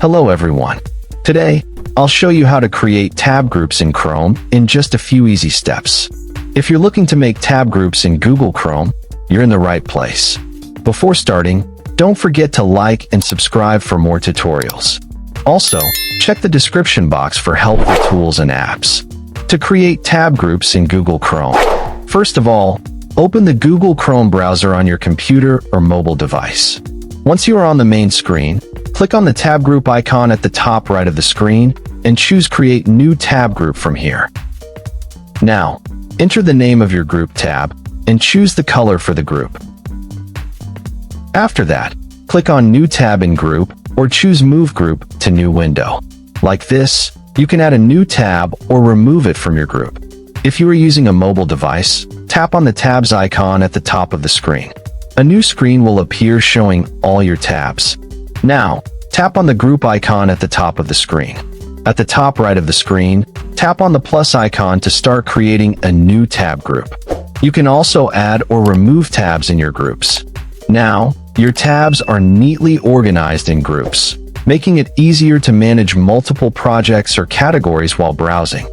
Hello everyone. Today, I'll show you how to create tab groups in Chrome in just a few easy steps. If you're looking to make tab groups in Google Chrome, you're in the right place. Before starting, don't forget to like and subscribe for more tutorials. Also, check the description box for helpful tools and apps. To create tab groups in Google Chrome, first of all, open the Google Chrome browser on your computer or mobile device. Once you are on the main screen, click on the tab group icon at the top right of the screen and choose Create New Tab Group from here. Now, enter the name of your group tab and choose the color for the group. After that, click on New Tab in Group or choose Move Group to New Window. Like this, you can add a new tab or remove it from your group. If you are using a mobile device, tap on the tabs icon at the top of the screen. A new screen will appear showing all your tabs. Now, tap on the group icon at the top of the screen. At the top right of the screen, tap on the plus icon to start creating a new tab group. You can also add or remove tabs in your groups. Now, your tabs are neatly organized in groups, making it easier to manage multiple projects or categories while browsing.